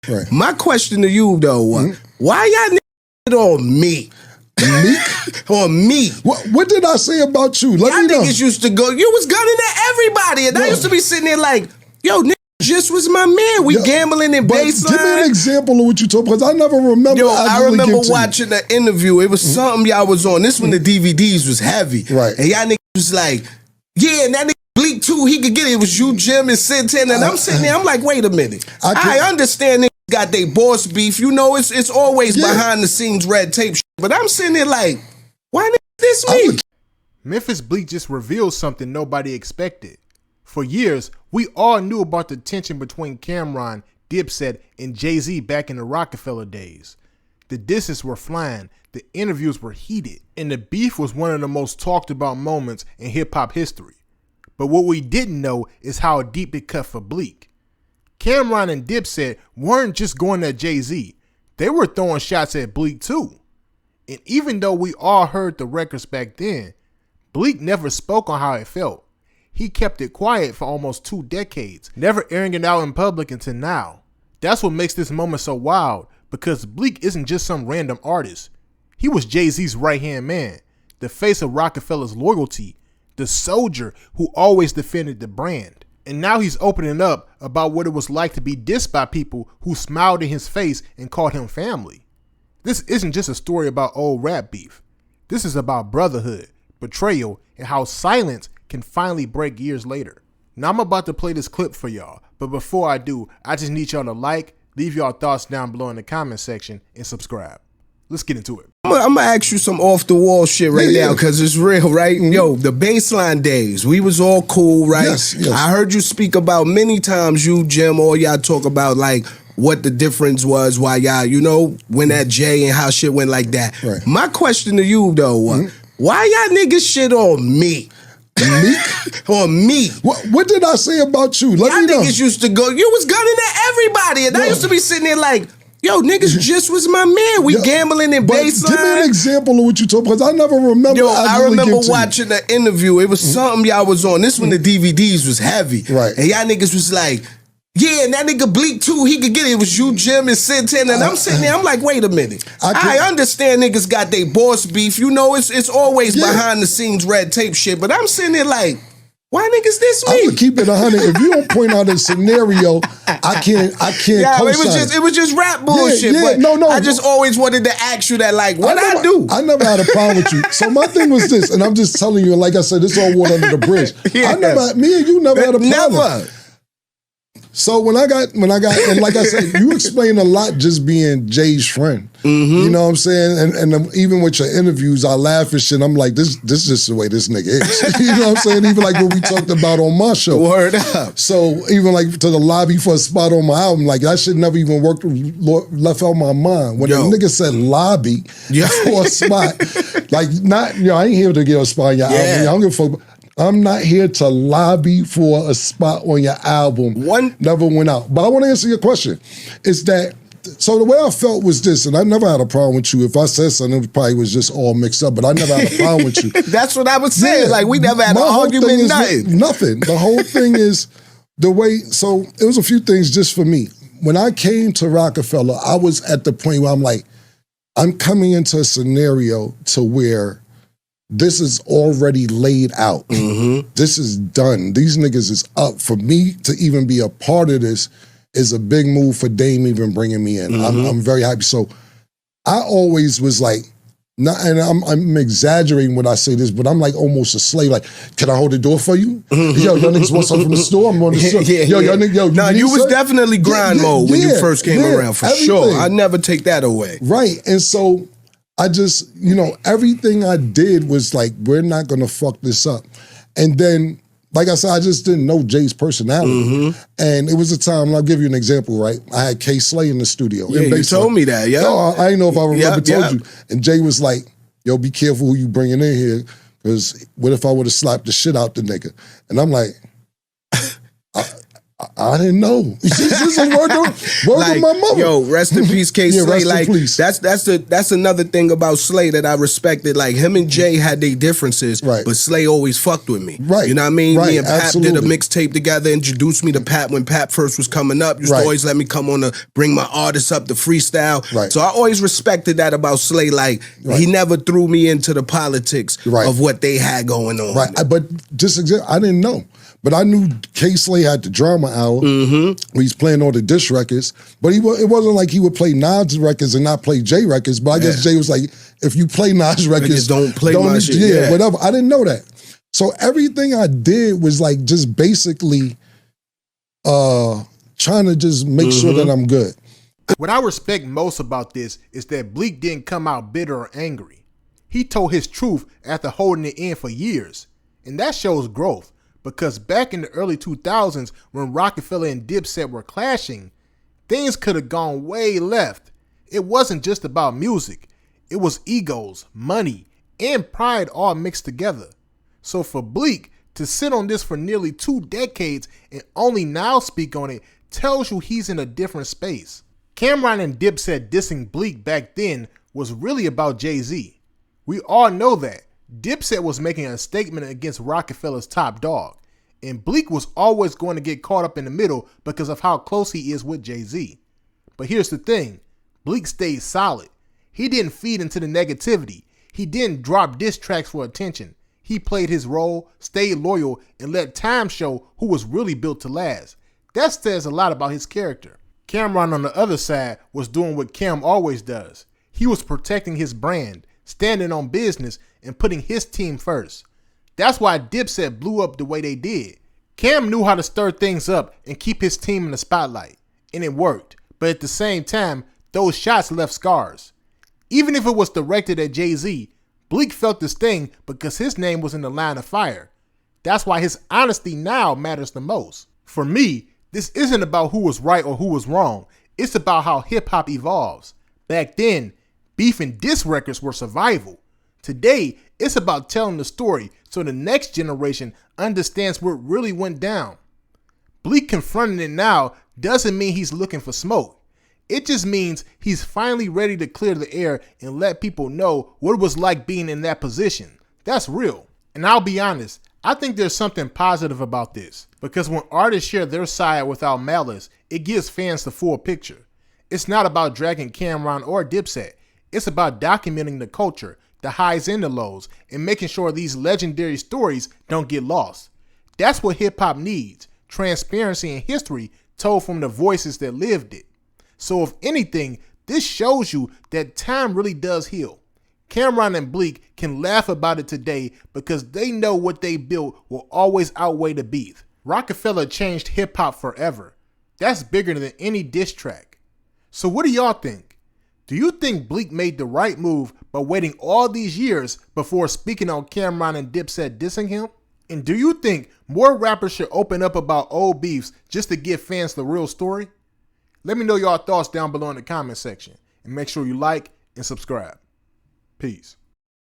Right. My question to you though, why y'all niggas on me? Meek? On me. What did I say about you? Let y'all me know. niggas used to go, you was gunning at everybody, and I used to be sitting there like, yo, nigga, just was my man. We gambling in baseline. Give me an example of what you told, because I never remember. Yo, I remember watching the interview. It was something y'all was on. This when the DVDs was heavy. Right. And y'all niggas was like, yeah, and that nigga Bleek too, he could get it. It was you, Jim, and Sintin. And I'm sitting there, I'm like, wait a minute. I understand niggas got they boss beef. You know, it's always behind the scenes red tape shit. But I'm sitting there like, why niggas this me? Memphis Bleek just revealed something nobody expected. For years, we all knew about the tension between Cameron, Dipset, and Jay-Z back in the Rockefeller days. The disses were flying, the interviews were heated, and the beef was one of the most talked about moments in hip-hop history. But what we didn't know is how deep it cut for Bleek. Cameron and Dipset weren't just going at Jay-Z, they were throwing shots at Bleek too. And even though we all heard the records back then, Bleek never spoke on how it felt. He kept it quiet for almost 2 decades, never airing it out in public until now. That's what makes this moment so wild, because Bleek isn't just some random artist. He was Jay-Z's right-hand man, the face of Rockefeller's loyalty, the soldier who always defended the brand. And now he's opening up about what it was like to be dissed by people who smiled in his face and called him family. This isn't just a story about old rap beef. This is about brotherhood, betrayal, and how silence can finally break years later. Now I'm about to play this clip for y'all, but before I do, I just need y'all to like, leave y'all thoughts down below in the comment section, and subscribe. Let's get into it. I'm gonna ask you some off the wall shit right now, because it's real, right? Yo, the baseline days, we was all cool, right? Yes. I heard you speak about many times, you, Jim, all y'all talk about like what the difference was, why y'all, you know, went at Jay and how shit went like that. Right. My question to you though, why y'all niggas shit on me? Meek? On me. What did I say about you? Let me know. Y'all niggas used to go, you was gunning at everybody, and I used to be sitting there like, yo, niggas just was my man. We gambling in baseline. Give me an example of what you told, because I never remember. Yo, I remember watching the interview. It was something y'all was on. This when the DVDs was heavy. Right. And y'all niggas was like, yeah, and that nigga Bleek too, he could get it. It was you, Jim, and Sintin. And I'm sitting there, I'm like, wait a minute. I understand niggas got they boss beef. You know, it's always behind the scenes red tape shit. But I'm sitting there like, why niggas this me? I'm gonna keep it 100. If you don't point out a scenario, I can't. Yeah, it was just rap bullshit. But no. I just always wanted to ask you that, like, what I do? I never had a problem with you. So my thing was this, and I'm just telling you, like I said, this all water under the bridge. Me and you never had a problem. Never. So when I got, and like I said, you explained a lot just being Jay's friend. You know what I'm saying? And even with your interviews, I laugh and shit. I'm like, this is just the way this nigga is. You know what I'm saying? Even like what we talked about on my show. Word up. So even like to the lobby for a spot on my album, like that shit never even left out my mind. When the nigga said lobby for a spot, like not, I ain't here to get a spot on your album. I don't give a fuck. I'm not here to lobby for a spot on your album. Never went out. But I want to answer your question. Is that, so the way I felt was this, and I never had a problem with you. If I said something, it probably was just all mixed up, but I never had a problem with you. That's what I was saying. Yeah, like, we never had an argument, nothing. The whole thing is the way, so it was a few things just for me. When I came to Rockefeller, I was at the point where I'm like, I'm coming into a scenario to where this is already laid out. This is done. These niggas is up. For me to even be a part of this is a big move for Dame even bringing me in. I'm very happy. So I always was like, and I'm exaggerating when I say this, but I'm like almost a slave. Like, can I hold the door for you? Yo, y'all niggas want something from the store? I'm on the store. You was definitely grind mode when you first came around, for sure. I never take that away. Right, and so I just, everything I did was like, we're not gonna fuck this up. And then, like I said, I just didn't know Jay's personality. And it was a time, and I'll give you an example, right? I had K Slay in the studio. Yeah, you told me that, No, I didn't know if I remember told you. And Jay was like, yo, be careful who you bringing in here, because what if I would have slapped the shit out the nigga? And I'm like, I didn't know. This is word of my mother. Yo, rest in peace, K. Yeah, Slay. rest in Like peace. that's another thing about Slay that I respected. Like him and Jay had their differences, Right. but Slay always fucked with me. Right. You know what I mean? Right, Me and Pap did a absolutely. mixtape together, introduced me to Pap when Pap first was coming up. Used Right. to always let me come on to bring my artists up to freestyle. Right. So I always respected that about Slay. Like Right. he never threw me into the politics Right. of what they had going on. Right, but I didn't know. But I knew K. Slay had the drama hour. Where he's playing all the diss records. But it wasn't like he would play Nas records and not play Jay records. But I guess Jay was like, if you play Nas records, don't play my shit. Yeah, Yeah. whatever. I didn't know that. So everything I did was like just basically trying to just make sure that I'm good. What I respect most about this is that Bleek didn't come out bitter or angry. He told his truth after holding it in for years. And that shows growth. Because back in the early 2000s, when Rockefeller and Dipset were clashing, things could have gone way left. It wasn't just about music. It was egos, money, and pride all mixed together. So for Bleek to sit on this for nearly 2 decades and only now speak on it tells you he's in a different space. Cam'ron and Dipset dissing Bleek back then was really about Jay-Z. We all know that. Dipset was making a statement against Rockefeller's top dog, and Bleek was always going to get caught up in the middle because of how close he is with Jay-Z. But here's the thing, Bleek stayed solid. He didn't feed into the negativity. He didn't drop diss tracks for attention. He played his role, stayed loyal, and let time show who was really built to last. That says a lot about his character. Cam'ron on the other side was doing what Cam always does. He was protecting his brand, standing on business, and putting his team first. That's why Dipset blew up the way they did. Cam knew how to stir things up and keep his team in the spotlight, and it worked. But at the same time, those shots left scars. Even if it was directed at Jay-Z, Bleek felt the sting because his name was in the line of fire. That's why his honesty now matters the most. For me, this isn't about who was right or who was wrong. It's about how hip-hop evolves. Back then, beef and diss records were survival. Today, it's about telling the story so the next generation understands what really went down. Bleek confronting it now doesn't mean he's looking for smoke. It just means he's finally ready to clear the air and let people know what it was like being in that position. That's real. And I'll be honest, I think there's something positive about this, because when artists share their side without malice, it gives fans the full picture. It's not about dragging Cam'ron or Dipset. It's about documenting the culture, the highs and the lows, and making sure these legendary stories don't get lost. That's what hip-hop needs, transparency and history told from the voices that lived it. So if anything, this shows you that time really does heal. Cam'ron and Bleek can laugh about it today because they know what they built will always outweigh the beef. Rockefeller changed hip-hop forever. That's bigger than any diss track. So what do y'all think? Do you think Bleek made the right move by waiting all these years before speaking on Cam'ron and Dipset dissing him? And do you think more rappers should open up about old beefs just to give fans the real story? Let me know y'all thoughts down below in the comment section, and make sure you like and subscribe. Peace.